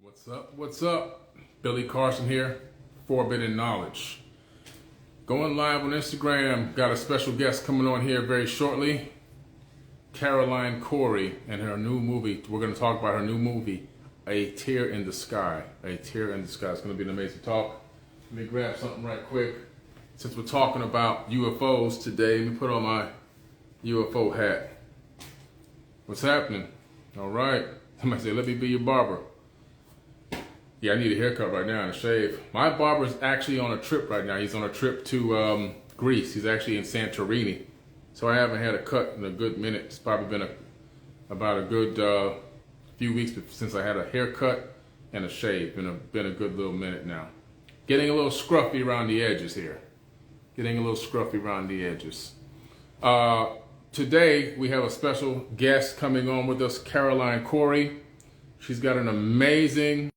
What's up? What's up? Billy Carson here, Forbidden Knowledge. Going live on Instagram. Got a special guest coming on here very shortly. Cory and her new movie. We're going to talk about her new movie, A Tear in the Sky. A Tear in the Sky. It's going to be an amazing talk. Let me grab something right quick. Since we're talking about UFOs today, let me put on my UFO hat. What's happening? All right. Somebody say, let me be your barber. Yeah, I need a haircut right now and a shave. My barber's actually on a trip right now. He's on a trip to Greece. He's actually in Santorini. So I haven't had a cut in a good minute. It's probably been about a good few weeks since I had a haircut and a shave. Been a good little minute now. Getting a little scruffy around the edges here. Today we have a special guest coming on with us, Cory. She's got an amazing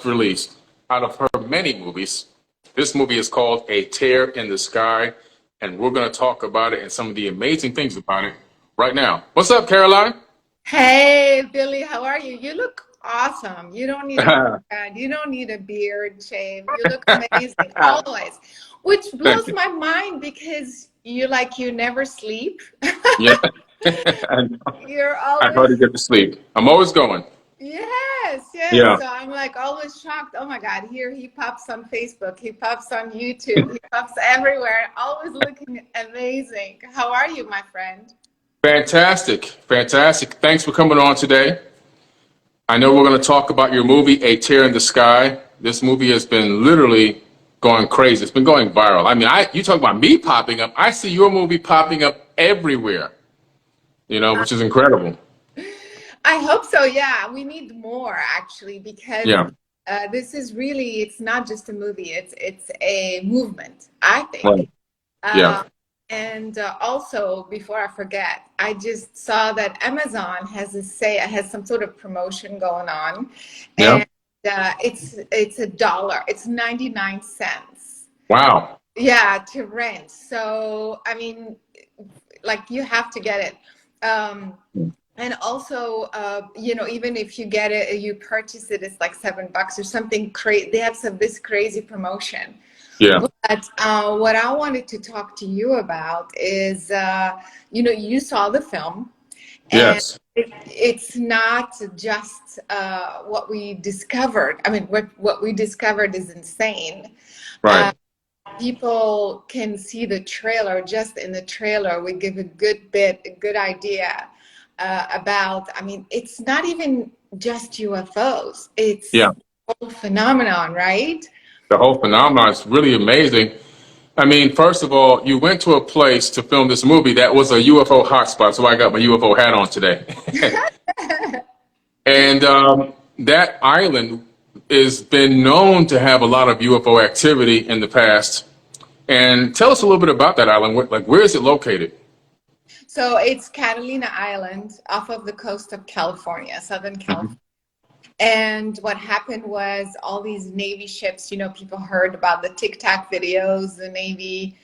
released out of her many movies. This movie is called A Tear in the Sky, and we're going to talk about it and some of the amazing things about it right now. What's up, Caroline? Hey, Billy, how are you? You look awesome. You don't need a haircut. You don't need a beard shave. You look amazing always, which Thank blows you. my mind because you never sleep. Yeah, I You're hardly always, get to sleep. I'm always going. yes. Yeah, So I'm like always shocked. Oh my God, here he pops on Facebook, he pops on YouTube, he pops everywhere, always looking amazing. How are you, my friend? fantastic. Thanks for coming on today. I know we're going to talk about your movie, A Tear in the Sky. This movie has been literally going crazy. It's been going viral. I mean, you talk about me popping up. I see your movie popping up everywhere, which is incredible. I hope so. Yeah, we need more actually because Yeah, this is really, it's not just a movie. It's a movement, I think. right. Yeah, Uh, and also, before I forget, I just saw that Amazon has some sort of promotion going on, yeah. and it's $1. It's 99 cents. Wow. Yeah, to rent. So I mean, like you have to get it. And also, even if you get it, you purchase it, it's like $7 or something crazy. They have this crazy promotion. Yeah. But what I wanted to talk to you about is, you saw the film, and Yes. it's not just what we discovered. I mean, what we discovered is insane. Uh, Right. People can see the trailer. Just in the trailer, we give a good idea about, I mean, it's not even just UFOs, it's Yeah. a whole phenomenon, right? The whole phenomenon is really amazing. I mean, first of all, you went to a place to film this movie that was a UFO hotspot, so I got my UFO hat on today. And that island has been known to have a lot of UFO activity in the past. And tell us a little bit about that island. Where is it located? So it's Catalina Island off of the coast of California, Southern Hmm. California. And what happened was all these Navy ships, people heard about the Tic Tac videos, the Navy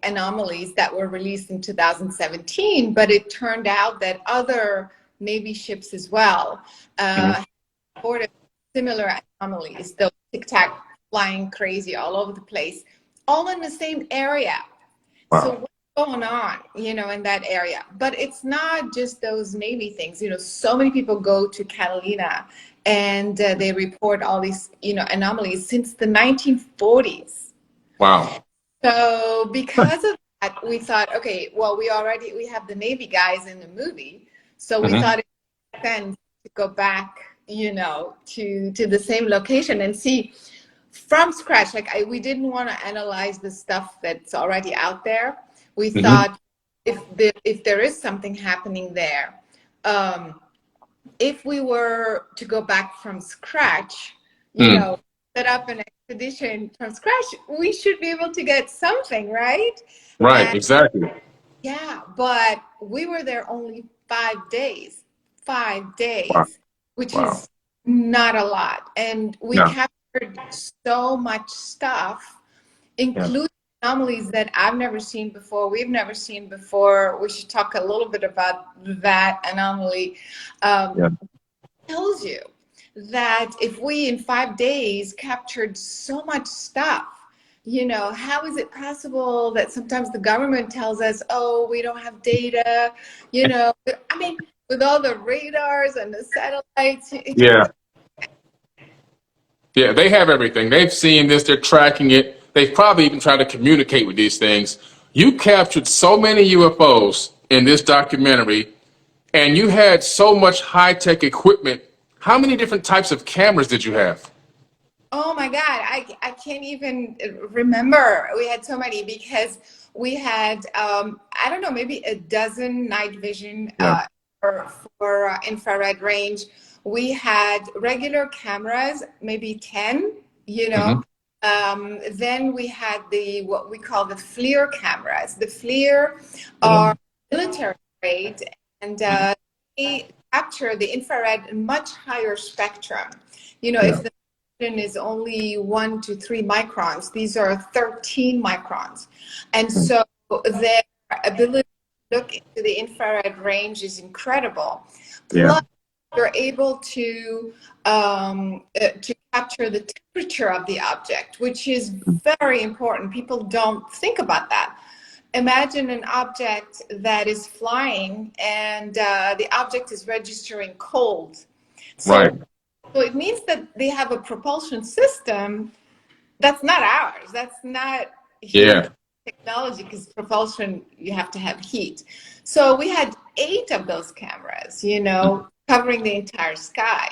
anomalies that were released in 2017. But it turned out that other Navy ships as well Hmm. reported similar anomalies, those Tic Tac flying crazy all over the place, all in the same area. So Wow. what's going on, in that area? But it's not just those Navy things. So many people go to Catalina and they report all these, anomalies since the 1940s. Wow. So because of that, we thought, okay, well, we have the Navy guys in the movie, so we Hmm. thought it made sense to go back, to the same location and see from scratch. Like we didn't want to analyze the stuff that's already out there. We Hmm. thought if there is something happening there, um, if we were to go back from scratch, Mm. set up an expedition from scratch, we should be able to get something, right? Right. And Exactly. yeah, but we were there only 5 days, Wow. which Wow. is not a lot. And we No. captured so much stuff, Yeah. including anomalies that I've never seen before, we've never seen before. We should talk a little bit about that anomaly. Yeah. Tells you that if we in 5 days captured so much stuff, you know, how is it possible that sometimes the government tells us, oh, we don't have data, you know, I mean, with all the radars and the satellites. Yeah. Yeah, they have everything. They've seen this, they're tracking it. They've probably even tried to communicate with these things. You captured so many UFOs in this documentary, and you had so much high-tech equipment. How many different types of cameras did you have? Oh my God, I can't even remember. We had so many because we had, I don't know, maybe a dozen night vision Yeah. for infrared range. We had regular cameras, maybe 10, you Hmm. know. Then we had the what we call the FLIR cameras. The FLIR are military grade, and they capture the infrared in much higher spectrum. You know, Yeah. if the is only 1 to 3 microns. These are 13 microns. And so their ability to look into the infrared range is incredible. Yeah. Plus, you're able to capture the temperature of the object, which is very important. People don't think about that. Imagine an object that is flying and the object is registering cold. Right. So it means that they have a propulsion system that's not ours. That's not Yeah. human technology, because propulsion, you have to have heat. So we had 8 of those cameras, you know, covering the entire sky.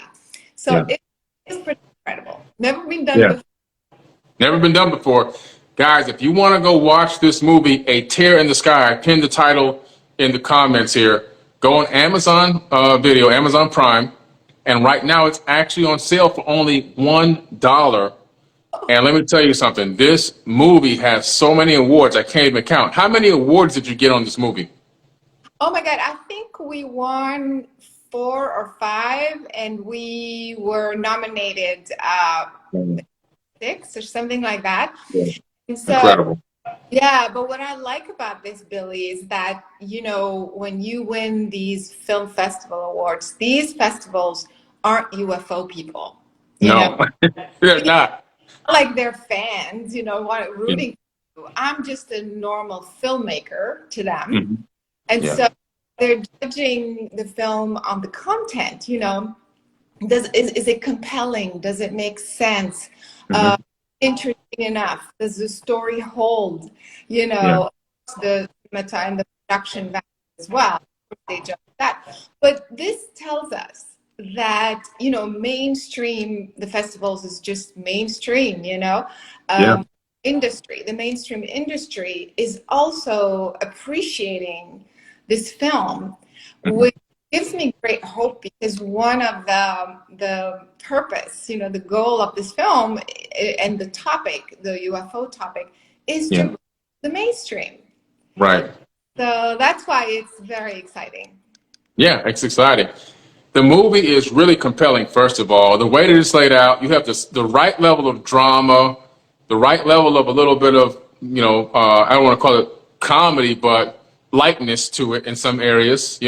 So Yeah. it's pretty incredible. Never been done Yeah. before. Never been done before. Guys, if you want to go watch this movie, A Tear in the Sky, pin the title in the comments here. Go on Amazon Video, Amazon Prime, and right now it's actually on sale for only $1. And let me tell you something. This movie has so many awards, I can't even count. How many awards did you get on this movie? Oh my God, I think we won 4 or 5, and we were nominated 6 or something like that. And so, Incredible. yeah, but what I like about this, Billy, is that, you know, when you win these film festival awards, these festivals aren't UFO people, you know, No, they're not. like they're fans, you know, Yeah. rooting for you. I'm just a normal filmmaker to them. Mhm. And Yeah. so they're judging the film on the content, you know. Is it compelling? Does it make sense? Mhm. Interesting enough? Does the story hold? You Yeah. know, the cinematography and the production value as well. They judge that. But this tells us that, you know, mainstream, the festivals is just mainstream, you know. Yeah. Industry, the mainstream industry is also appreciating this film, Mhm. which gives me great hope, because one of the purpose, you know, the goal of this film and the topic, the UFO topic, is to Yeah. bring the mainstream. Right. So that's why it's very exciting. Yeah, it's exciting. The movie is really compelling, first of all. The way that it's laid out, you have the right level of drama, the right level of a little bit of, I don't want to call it comedy, but lightness to it in some areas,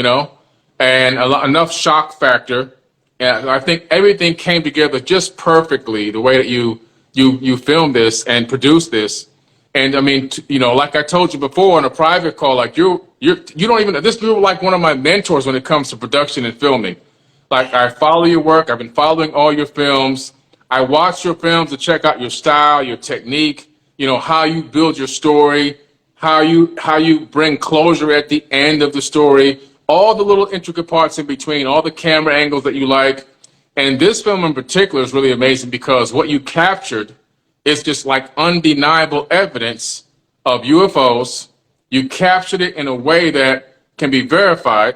and enough shock factor. And I think everything came together just perfectly, the way that you filmed this and produced this. And I mean, like I told you before on a private call, like you don't even, this, you're like one of my mentors when it comes to production and filming. Like, I follow your work. I've been following all your films. I watch your films to check out your style, your technique, how you build your story, how you bring closure at the end of the story, all the little intricate parts in between, all the camera angles that you like. And this film in particular is really amazing because what you captured is just like undeniable evidence of UFOs. You captured it in a way that can be verified.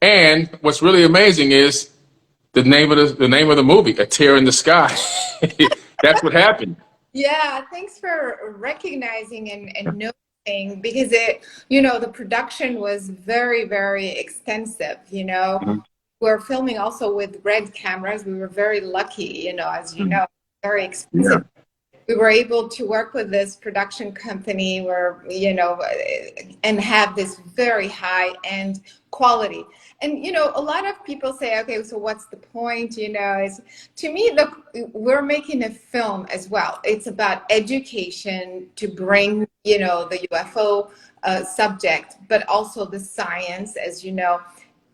And what's really amazing is the name of the movie, A Tear in the Sky. That's what happened. Yeah, thanks for recognizing and noticing, because it, you know, the production was very, very extensive, you know. Mhm. We're filming also with Red cameras. We were very lucky, you know, as you Mhm. know, very Yeah. expensive. We were able to work with this production company where, you know, and have this very high end quality. And, you know, a lot of people say, okay, so what's the point? You know, is to me, look, we're making a film as well. It's about education to bring, you know, the UFO subject, but also the science, as you know,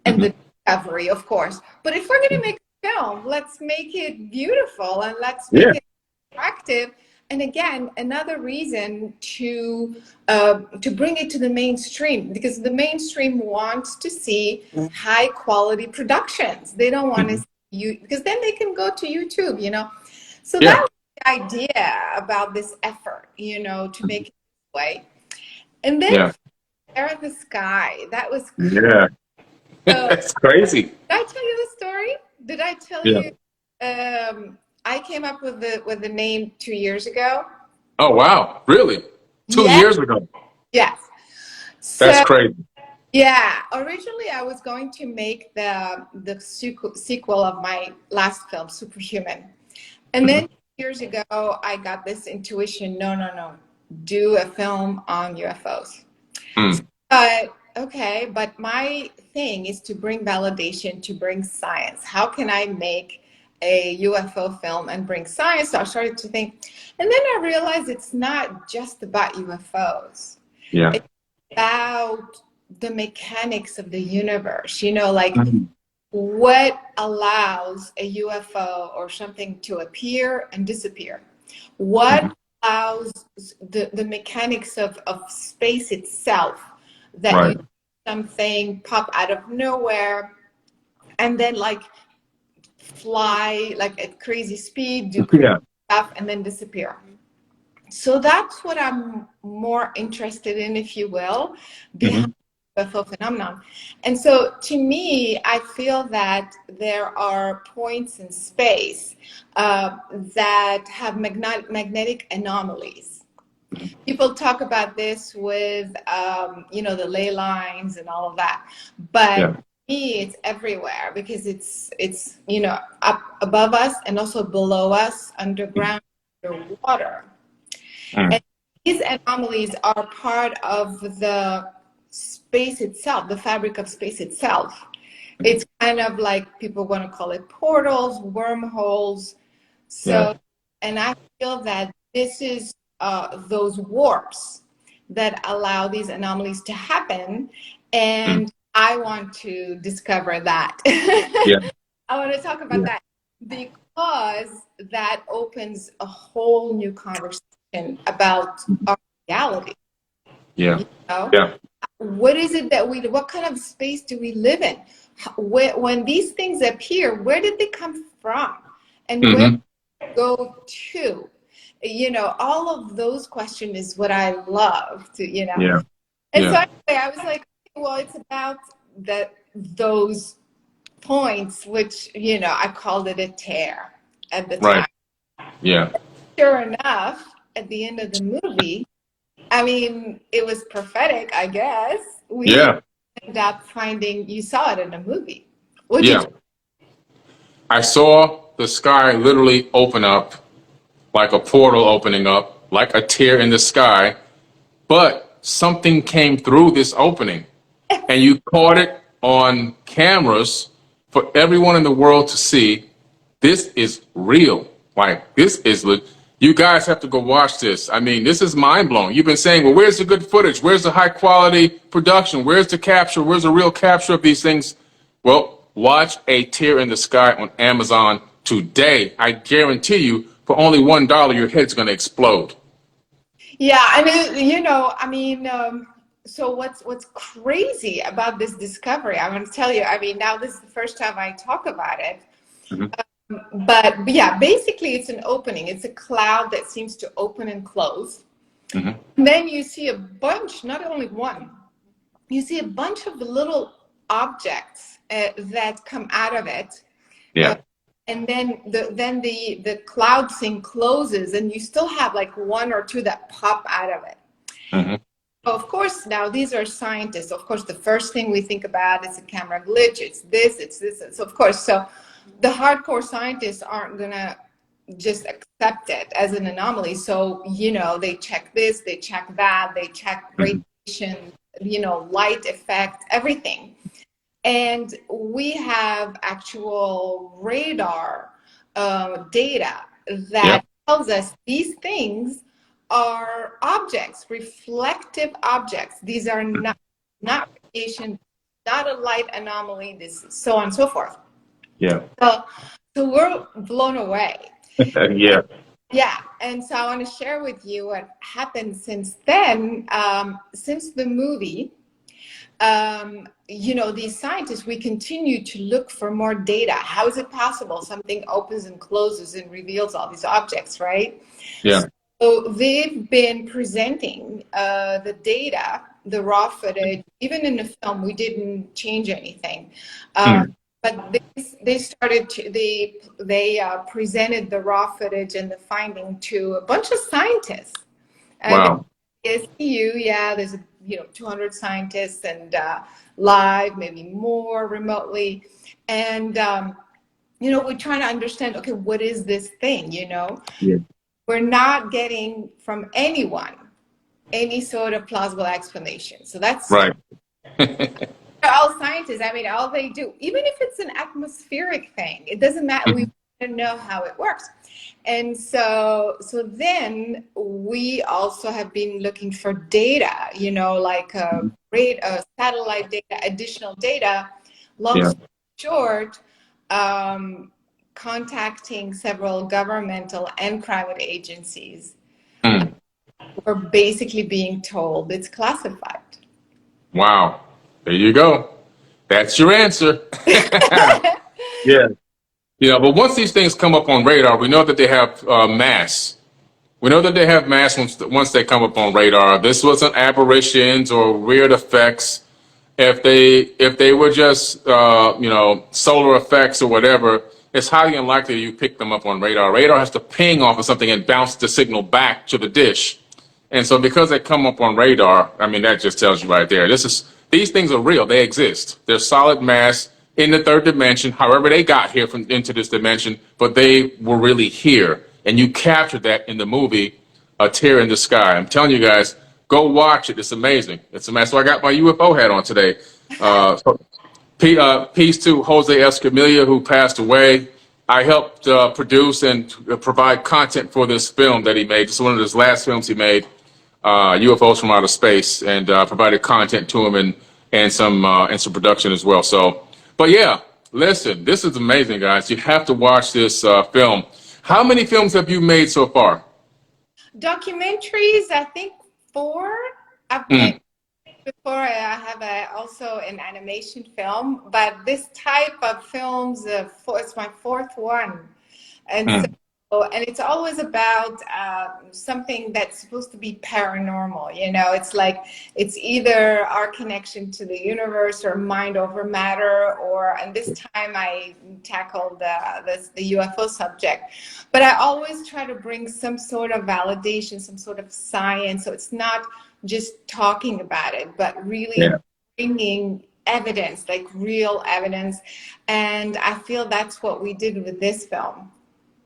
and the discovery, of course. But if we're going to make a film, let's make it beautiful and let's make it attractive. And again, another reason to bring it to the mainstream, because the mainstream wants to see high quality productions. They don't want to see you, because then they can go to YouTube, you know. So that was the idea about this effort, you know, to make it this way. And then Air in the Sky, that was Yeah. That's crazy. Did I tell you the story? Did I tell you? I came up with the name 2 years ago. Oh wow, really? 2 years ago? Yes. That's crazy. Yeah, originally I was going to make the sequel of my last film, Superhuman, and then years ago I got this intuition: no, do a film on UFOs. But okay, but my thing is to bring validation, to bring science. How can I make a UFO film and bring science? So I started to think, and then I realized it's not just about UFOs. Yeah. It's about the mechanics of the universe, you know, like what allows a UFO or something to appear and disappear? What allows the mechanics of space itself, that you something pop out of nowhere and then like fly like at crazy speed, do crazy stuff, and then disappear. So that's what I'm more interested in, if you will, behind the UFO phenomenon. And so to me, I feel that there are points in space that have magnetic anomalies. People talk about this with, you know, the ley lines and all of that, but for me, it's everywhere, because it's you know, up above us and also below us, underground, underwater. And these anomalies are part of the space itself, the fabric of space itself. It's kind of like, people want to call it portals, wormholes. So, and I feel that this is those warps that allow these anomalies to happen. And I want to discover that. I want to talk about that, because that opens a whole new conversation about our reality. You know? What is it that what kind of space do we live in? When these things appear, where did they come from? And where did they go to? You know, all of those questions is what I love to, you know. And so anyway, I was like, well, it's about those points, which, you know, I called it a tear at the time. Sure enough, at the end of the movie, I mean, it was prophetic, I guess. We ended up finding, you saw it in the movie. What did you? I saw the sky literally open up, like a portal opening up, like a tear in the sky, but something came through this opening, and you caught it on cameras for everyone in the world to see. This is real. Like, this is you guys have to go watch this. I mean, this is mind-blowing. You've been saying, well, where's the good footage? Where's the high-quality production? Where's the capture? Where's the real capture of these things? Well, watch A Tear in the Sky on Amazon today. I guarantee you, for only $1, your head's going to explode. Yeah, I mean, you know, I mean, so what's crazy about this discovery? I'm going to tell you, I mean, now this is the first time I talk about it. But yeah, basically it's an opening. It's a cloud that seems to open and close. And then you see a bunch, not only one, you see a bunch of little objects that come out of it. And then the cloud thing closes, and you still have like one or two that pop out of it. Of course, now these are scientists. Of course, the first thing we think about is a camera glitch. It's this. So of course, so the hardcore scientists aren't gonna just accept it as an anomaly. So, you know, they check this, they check that, they check radiation, you know, light effect, everything. And we have actual radar data that tells us these things are objects, reflective objects. These are not radiation, not a light anomaly, this so on and so forth. Yeah. So we're blown away. Yeah. Yeah, and so I want to share with you what happened since then. Since the movie, you know, these scientists, we continue to look for more data. How is it possible something opens and closes and reveals all these objects, right? Yeah. So they've been presenting the data, the raw footage. Even in the film, we didn't change anything. But they started to, they presented the raw footage and the finding to a bunch of scientists. Wow. SCU, yeah, there's 200 scientists, and live, maybe more remotely, and you know, we're trying to understand. Okay, what is this thing? You know, we're not getting from anyone any sort of plausible explanation. So that's right. all scientists. I mean, all they do, even if it's an atmospheric thing, it doesn't matter. We want to know how it works. And so then we also have been looking for data, you know, like satellite data, additional data. Long story short, contacting several governmental and private agencies, we're basically being told it's classified. Wow. There you go. That's your answer. Yeah. You know, but once these things come up on radar, we know that they have mass. We know that they have mass once they come up on radar. This wasn't aberrations or weird effects. If they were just you know, solar effects or whatever, it's highly unlikely you pick them up on radar. Radar has to ping off of something and bounce the signal back to the dish. And so because they come up on radar, I mean, that just tells you right there. These things are real. They exist. They're solid mass in the third dimension, however they got here into this dimension, but they were really here. And you captured that in the movie, A Tear in the Sky. I'm telling you guys, go watch it. It's amazing. It's amazing. So I got my UFO hat on today. Peace to Jose Escamilla, who passed away. I helped produce and provide content for this film that he made. It's one of his last films he made, UFOs from Outer Space, and provided content to him and some production as well. So, but yeah, listen, this is amazing, guys. You have to watch this film. How many films have you made so far? Documentaries, I think 4. I've made before. I have also an animation film, but this type of films, it's my 4th one, and and it's always about something that's supposed to be paranormal. You know, it's like it's either our connection to the universe or mind over matter, and this time I tackled the UFO subject. But I always try to bring some sort of validation, some sort of science, so it's not just talking about it, but really bringing evidence, like real evidence. And I feel that's what we did with this film.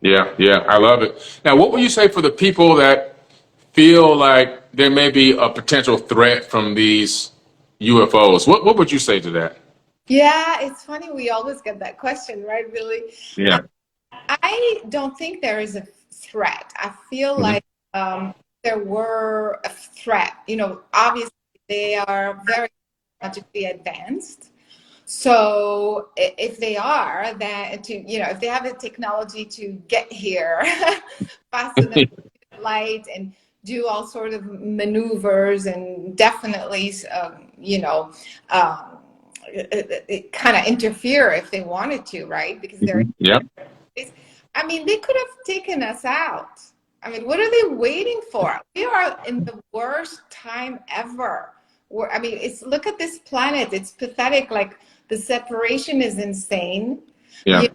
Yeah, I love it. Now, what would you say for the people that feel like there may be a potential threat from these UFOs? What would you say to that? Yeah, it's funny. We always get that question, right, Billy? Yeah. I don't think there is a threat. I feel like there were a threat. You know, obviously they are very technologically advanced. So if they are, then if they have the technology to get here faster than light and do all sort of maneuvers, and definitely, kind of interfere if they wanted to, right? Because they're, I mean, they could have taken us out. I mean, what are they waiting for? We are in the worst time ever. I mean, look at this planet. It's pathetic. Like, the separation is insane. Yeah.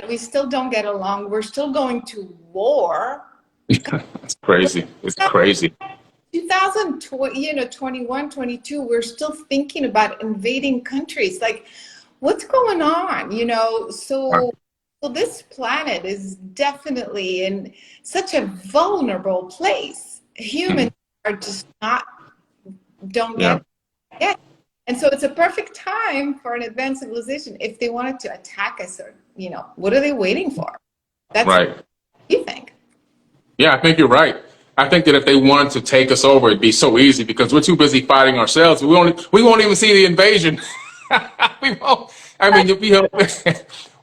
We still don't get along. We're still going to war. It's crazy. It's crazy. 2021, 22, we're still thinking about invading countries. Like, what's going on? You know, so this planet is definitely in such a vulnerable place. Humans are just don't get it. And so it's a perfect time for an advanced civilization if they wanted to attack us, or, you know, what are they waiting for? That's Right. what you think. Yeah, I think you're right. I think that if they wanted to take us over, it'd be so easy because we're too busy fighting ourselves. We won't even see the invasion. We won't. I mean,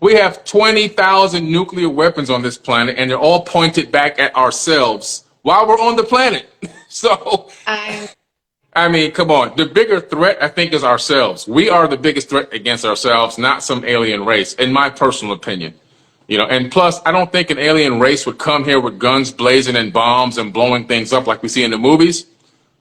we have 20,000 nuclear weapons on this planet, and they're all pointed back at ourselves while we're on the planet. So, I I mean, come on. The bigger threat, I think, is ourselves. We are the biggest threat against ourselves, not some alien race, in my personal opinion. You know, and plus, I don't think an alien race would come here with guns blazing and bombs and blowing things up like we see in the movies.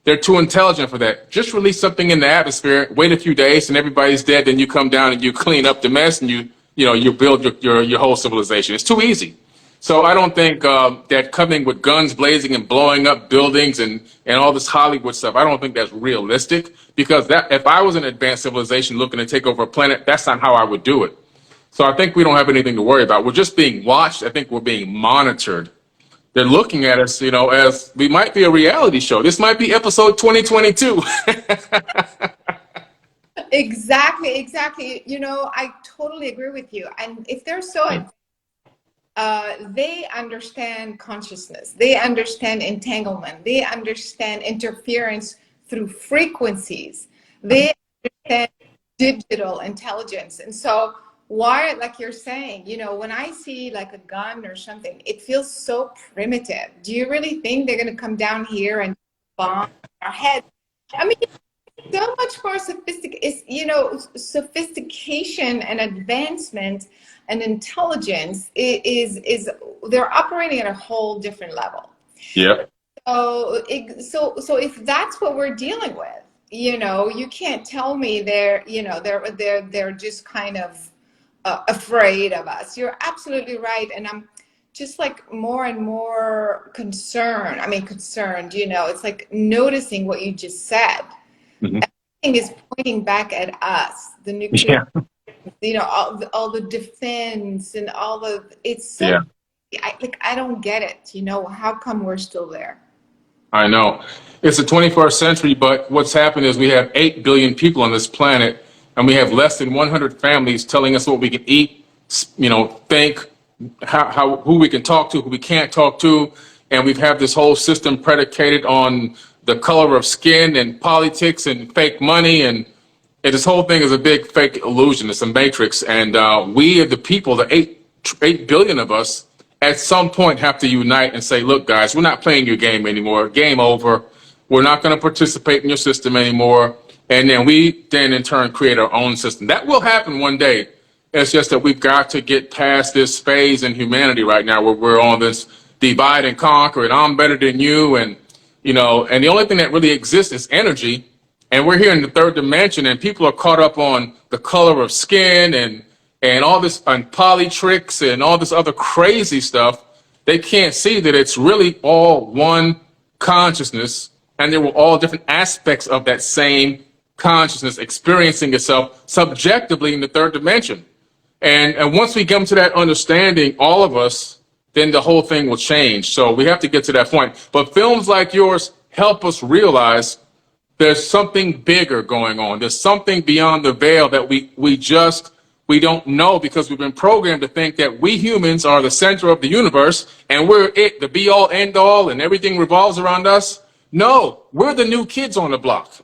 They're too intelligent for that. Just release something in the atmosphere, wait a few days, and everybody's dead. Then you come down and you clean up the mess, and you build your whole civilization. It's too easy. So I don't think that coming with guns blazing and blowing up buildings and all this Hollywood stuff, I don't think that's realistic. Because that, if I was an advanced civilization looking to take over a planet, that's not how I would do it. So I think we don't have anything to worry about. We're just being watched. I think we're being monitored. They're looking at us, you know, as we might be a reality show. This might be episode 2022. exactly, exactly. You know, I totally agree with you. And if they're so, they understand consciousness, they understand entanglement, they understand interference through frequencies, they understand digital intelligence. And so why, like you're saying, you know, when I see like a gun or something, it feels so primitive. Do you really think they're going to come down here and bomb our heads? I mean, so much more sophisticated, you know, sophistication and advancement and intelligence is they're operating at a whole different level. Yeah. So if that's what we're dealing with, you know, you can't tell me they're just kind of afraid of us. You're absolutely right. And I'm just like more and more concerned. I mean, concerned, you know, it's like noticing what you just said. Mm-hmm. Everything is pointing back at us, the nuclear, Yeah. you know, all the defense and all the, it's so, Yeah. I don't get it. You know, how come we're still there? I know. It's the 21st century, but what's happened is we have 8 billion people on this planet, and we have less than 100 families telling us what we can eat, you know, think, who we can talk to, who we can't talk to. And we've had this whole system predicated on the color of skin and politics and fake money. And this whole thing is a big fake illusion. It's a matrix. And we, the people, the 8 billion of us, at some point have to unite and say, look, guys, we're not playing your game anymore. Game over. We're not going to participate in your system anymore. And then we then in turn create our own system. That will happen one day. It's just that we've got to get past this phase in humanity right now where we're on this divide and conquer and I'm better than you. And, you know, and the only thing that really exists is energy. And we're here in the third dimension and people are caught up on the color of skin and all this and poly tricks and all this other crazy stuff. They can't see that it's really all one consciousness and there were all different aspects of that same consciousness experiencing itself subjectively in the third dimension. And once we come to that understanding, all of us, then the whole thing will change. So we have to get to that point. But films like yours help us realize there's something bigger going on. There's something beyond the veil that we don't know because we've been programmed to think that we humans are the center of the universe and we're it, the be all end all, and everything revolves around us. No, we're the new kids on the block.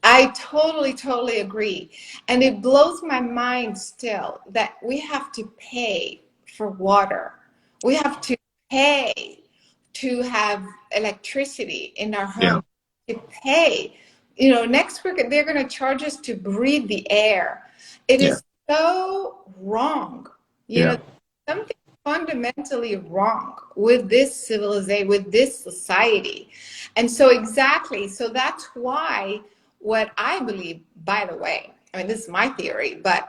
I totally agree. And it blows my mind still that we have to pay for water. We have to pay to have electricity in our home, to pay. You know, next week they're going to charge us to breathe the air. It is so wrong. You know, something fundamentally wrong with this civilization, with this society. And so exactly, so that's why what I believe, by the way, I mean, this is my theory, but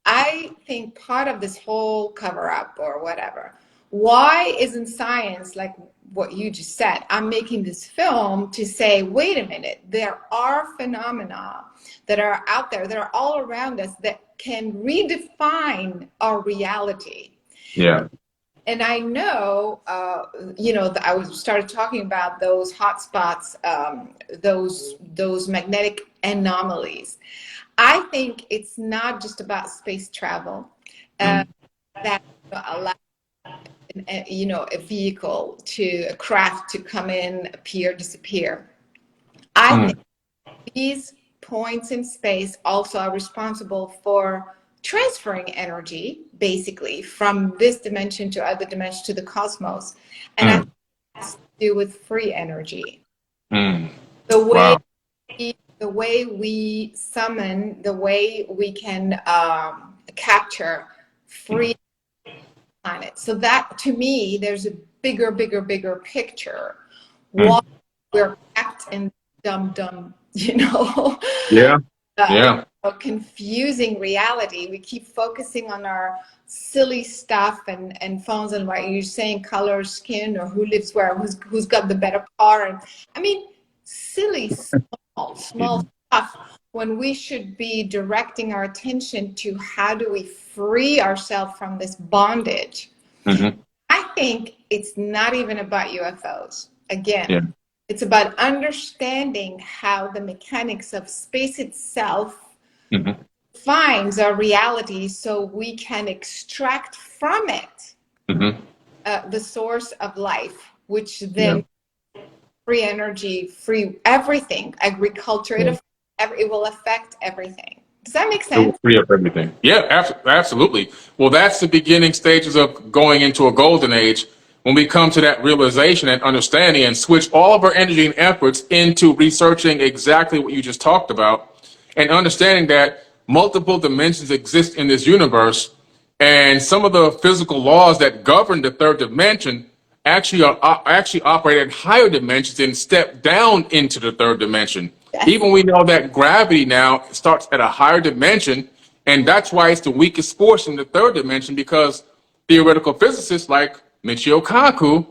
I think part of this whole cover up or whatever, why isn't science like what you just said? I'm making this film to say, wait a minute, there are phenomena that are out there, that are all around us that can redefine our reality. Yeah. And I know, I was started talking about those hot spots, those magnetic anomalies. I think it's not just about space travel Mm. that allow a vehicle to a craft to come in, appear, disappear. I Mm. think these points in space also are responsible for transferring energy, basically, from this dimension to other dimensions to the cosmos. And I think Mm. it has to do with free energy. Mm. The way Wow. the way we summon, the way we can capture free planet. So that, to me, there's a bigger picture. Mm. Why we're kept in dumb, Yeah. uh, Yeah. confusing reality. We keep focusing on our silly stuff and phones and what you're saying, color, skin, or who lives where, who's got the better car. And I mean, silly, small stuff, when we should be directing our attention to how do we free ourselves from this bondage. Mm-hmm. I think it's not even about UFOs. Again, Yeah. it's about understanding how the mechanics of space itself Mm-hmm. finds our reality so we can extract from it Mm-hmm. the source of life, which Yeah. then free energy, free everything, agriculture, Yeah. it will affect everything. Does that make It will sense? free up everything. Yeah, absolutely. Well, that's the beginning stages of going into a golden age when we come to that realization and understanding and switch all of our energy and efforts into researching exactly what you just talked about and understanding that multiple dimensions exist in this universe and some of the physical laws that govern the third dimension actually operate at higher dimensions and step down into the third dimension. Yes. Even we know that gravity now starts at a higher dimension, and that's why it's the weakest force in the third dimension because theoretical physicists like Michio Kaku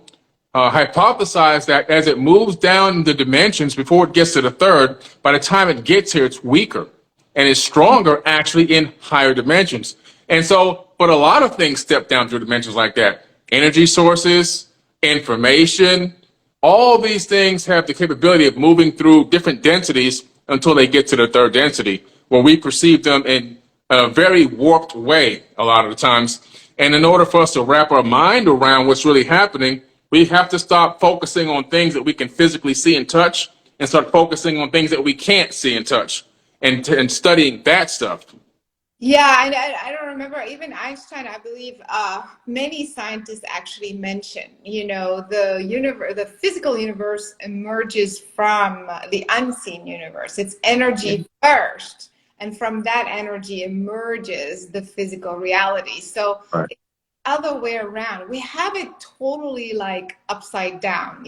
hypothesized that as it moves down the dimensions before it gets to the third, by the time it gets here, it's weaker and is stronger actually in higher dimensions. And so, but a lot of things step down through dimensions like that. Energy sources, information, all these things have the capability of moving through different densities until they get to the third density, where we perceive them in a very warped way a lot of the times. And in order for us to wrap our mind around what's really happening, we have to stop focusing on things that we can physically see and touch and start focusing on things that we can't see and touch and studying that stuff. Yeah, and I don't remember, even Einstein, I believe many scientists actually mention, the universe, the physical universe emerges from the unseen universe. It's energy first, and from that energy emerges the physical reality. So Right. it's the other way around. We have it totally like upside down,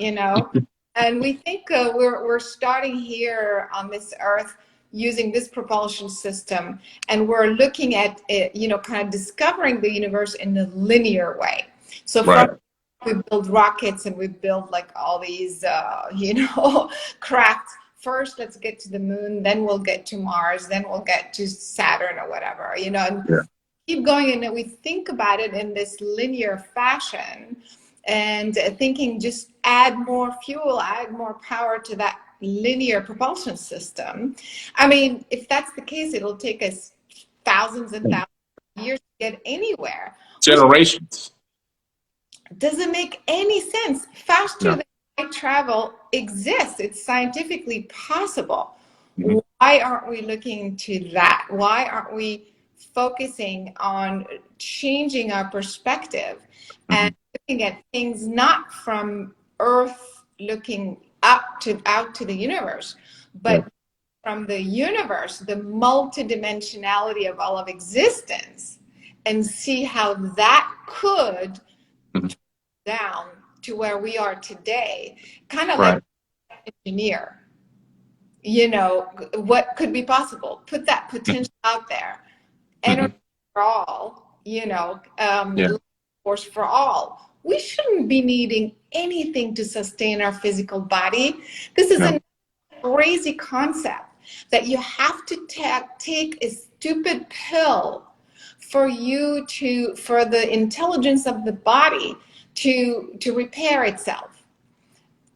and we think we're starting here on this earth using this propulsion system, and we're looking at it, kind of discovering the universe in a linear way. So from Right. we build rockets and we build like all these crafts. First let's get to the moon, then we'll get to Mars, then we'll get to Saturn or whatever, and Yeah. keep going. And we think about it in this linear fashion and thinking just add more fuel, add more power to that linear propulsion system. I mean, if that's the case, it'll take us thousands and thousands of years to get anywhere, which Generations. doesn't make any sense. Faster No. than light travel exists. It's scientifically possible. Mhm. Why aren't we looking to that? Why aren't we focusing on changing our perspective and Mhm. looking at things not from Earth looking up to out to the universe, Yeah. but from the universe, the multidimensionality of all of existence, and see how that could Mhm. down to where we are today, kind of like Right. engineer, what could be possible, put that potential out there, energy Mhm. for all, Yeah. force for all. We shouldn't be needing anything to sustain our physical body. This is No. a crazy concept that you have to take a stupid pill for the intelligence of the body to repair itself.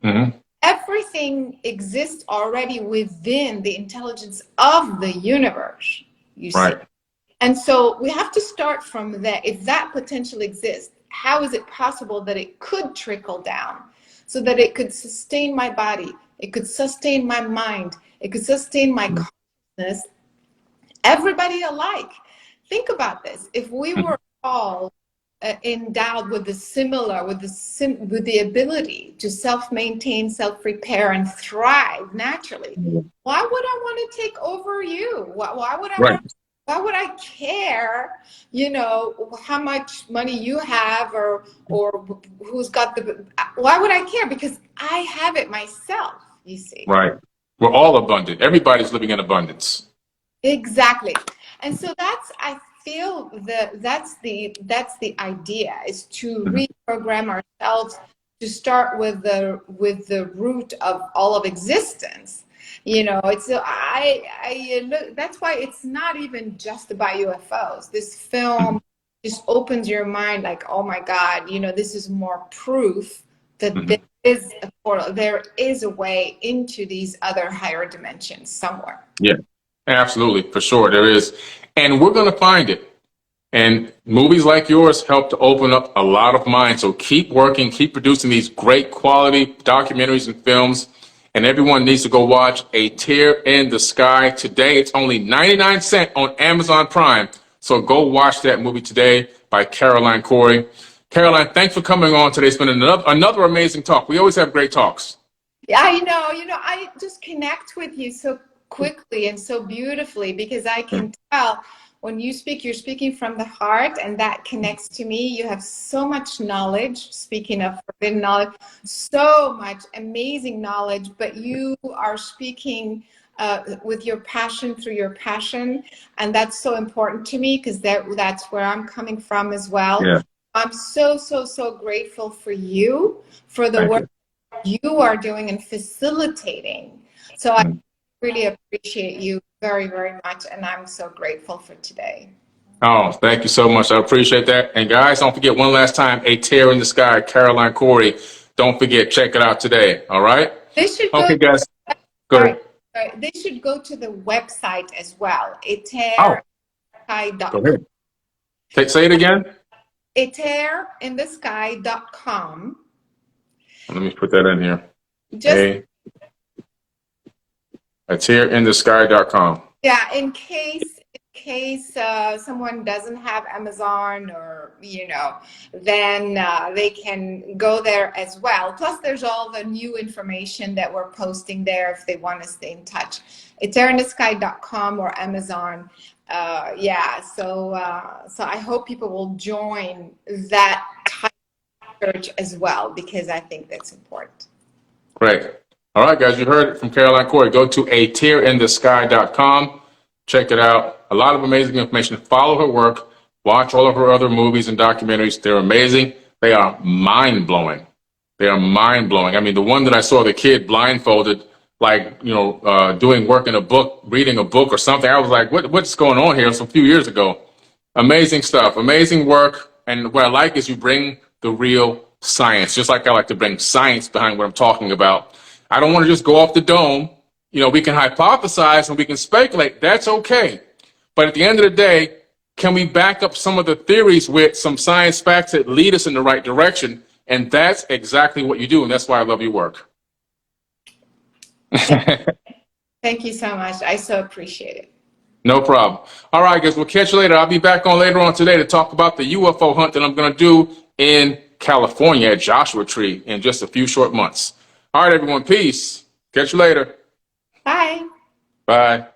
Mm-hmm. Everything exists already within the intelligence of the universe, you see. Right. And so we have to start from there. If that potential exists, how is it possible that it could trickle down so that it could sustain my body, it could sustain my mind, it could sustain my consciousness, everybody alike? Think about this. If we were all endowed with the ability to self-maintain, self-repair, and thrive naturally, why would I want to take over you? Why would I Right. why would I care, how much money you have or who's got why would I care? Because I have it myself, you see. Right. We're all abundant. Everybody's living in abundance. Exactly. And so I feel that's the idea, is to reprogram ourselves, to start with the root of all of existence. It's that's why it's not even just about UFOs. This film just opens your mind, like, oh my God, this is more proof that there is a way into these other higher dimensions somewhere. Yeah, absolutely. For sure. There is. And we're going to find it. And movies like yours help to open up a lot of minds. So keep working, keep producing these great quality documentaries and films. And everyone needs to go watch A Tear in the Sky today. It's only 99 cents on Amazon Prime. So go watch that movie today by Caroline Cory. Caroline, thanks for coming on today. It's been another amazing talk. We always have great talks. Yeah, I just connect with you so quickly and so beautifully, because I can tell when you speak, you're speaking from the heart, and that connects to me. You have so much knowledge, speaking of forbidden knowledge, so much amazing knowledge, but you are speaking with your passion, through your passion, and that's so important to me, because that's where I'm coming from as well. Yeah. I'm so grateful for you, for the work you are doing and facilitating. So I really appreciate you very, very much, and I'm so grateful for today. Oh, thank you so much. I appreciate that. And guys, don't forget one last time, A Tear in the Sky, Caroline Cory. Don't forget, check it out today. All right? They should okay, guys. Go ahead. They should go to the website as well. Go ahead. Say it again. ATERinthesky.com. Let me put that in here. Just ATearInTheSky.com. Yeah, in case someone doesn't have Amazon, or then they can go there as well. Plus, there's all the new information that we're posting there if they want to stay in touch. ATERInTheSky.com or Amazon. So I hope people will join that type of search as well, because I think that's important. Great. All right, guys, you heard it from Caroline Cory. Go to ATearInTheSky.com. Check it out. A lot of amazing information. Follow her work. Watch all of her other movies and documentaries. They're amazing. They are mind-blowing. They are mind-blowing. I mean, the one that I saw, the kid blindfolded, like, doing work in a book, reading a book or something. I was like, what's going on here? It was a few years ago. Amazing stuff. Amazing work. And what I like is you bring the real science, just like I like to bring science behind what I'm talking about. I don't want to just go off the dome. We can hypothesize and we can speculate. That's okay. But at the end of the day, can we back up some of the theories with some science facts that lead us in the right direction? And that's exactly what you do. And that's why I love your work. Thank you so much. I so appreciate it. No problem. All right, guys, we'll catch you later. I'll be back on later on today to talk about the UFO hunt that I'm going to do in California at Joshua Tree in just a few short months. All right, everyone. Peace. Catch you later. Bye. Bye.